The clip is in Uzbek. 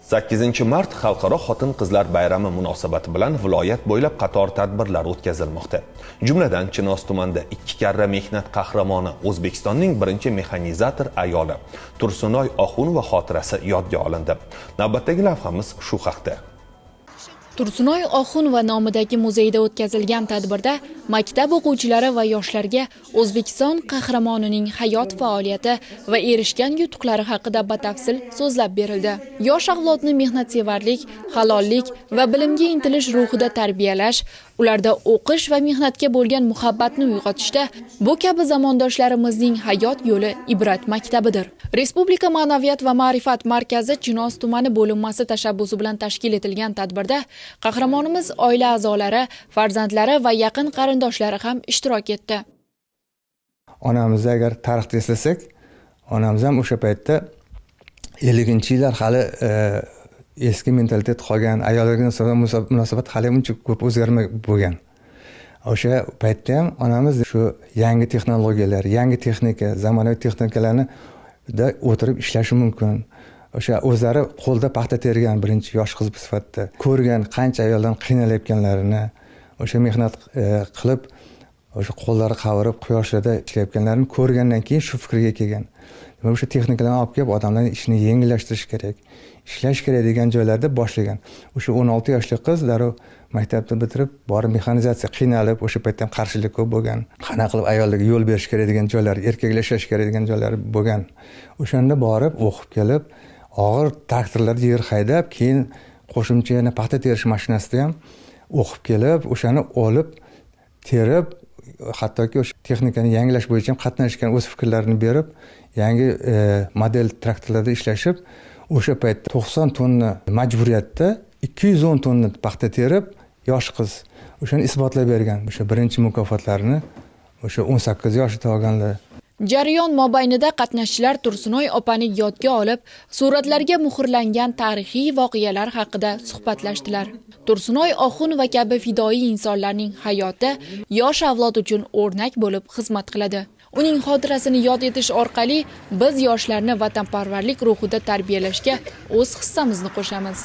8-mart Xalqaro xotin-qizlar bayrami munosabati bilan viloyat bo'ylab qator tadbirlar o'tkazilmoqda. Jumladan, Chinoz tumanida 2 karra mehnat qahramoni O'zbekistonning birinchi mexanizator ayoli Tursunoy Oxunova xotirasi yodga olindi. Navbatdagi lavhamiz shu haqda. Tursunoy Oxunova nomidagi muzeyda o'tkazilgan tadbirda maktab o'quvchilari va yoshlarga O'zbekiston qahramonining hayot faoliyati va erishgan yutuqlari haqida batafsil so'zlab berildi. Yosh avlodni mehnatsevarlik, halollik va bilimga intilish ruhida tarbiyalash, ularda o'qish va mehnatga bo'lgan muhabbatni uyg'otishda bu kabi zamondoshlarimizning hayot yo'li ibrat maktabidir. Respublika Ma'naviyat va ma'rifat markazi Chinoz tumani bo'linmasi tashabbusi bilan tashkil etilgan tadbirda qahramonimiz oila a'zolari, farzandlari va yaqin qarindoshlari ham ishtirok etdi. Onamizni agar tarixda eslasak, onamiz ham o'sha paytda 50-yillar hali eski mentalitet qolgan, ayollarga munosabat hali uncha ko'p o'zgarmay bo'lgan. O'sha paytda ham onamiz shu yangi texnologiyalar, yangi texnika, zamonaviy texnikalarni da o'tirib ishlashi mumkin. O'sha o'zlari qo'lda paxta tergan birinchi yosh qiz sifatida ko'rgan qancha ayoldan qiynalayotganlarini, o'sha mehnat qilib, o'sha qo'llari qavirib quyoshlarda ishlayotganlarini ko'rgandan keyin shu fikrga kelgan. Demak, o'sha texnikalarni olib kelib odamlarning ishini yengillashtirish kerak, ishlash kerak degan joylarda boshlagan. O'sha 16 yoshli qiz darrov maktabni bitirib, borib mexanizatsiya qiynalib, o'sha paytda ham qarshilik ko'p bo'lgan. Qanaqa qilib ayollarga yo'l berish kerak degan joylar, erkaklashish kerak degan joylar bo'lgan. O'shanda borib o'qib kelib, og'ir traktorlarda yer haydab, keyin qo'shimcha yana paxta terish mashinasida ham o'qib kelib, o'shani olib, terib, hattoki o'sha texnikani yangilash bo'yicha ham qatnashgan, o'z fikrlarini berib, yangi model traktorlarda ishlashib, o'sha paytda 90 tonna majburiyatda 210 tonna paxta terib, yosh qiz o'shani isbotlab bergan. O'sha birinchi mukofotlarini o'sha 18 yoshida olganlar. Jarayon mobaynida qatnashchilar Tursunoy opani yodga olib, suratlarga muhrlangan tarixiy voqealar haqida suhbatlashdilar. Tursunoy Oxunova kabi fidoyi insonlarning hayoti yosh avlod uchun o'rnak bo'lib xizmat qiladi. Uning xotirasini yod etish orqali biz yoshlarni vatanparvarlik ruhida tarbiyalashga o'z hissamizni qo'shamiz.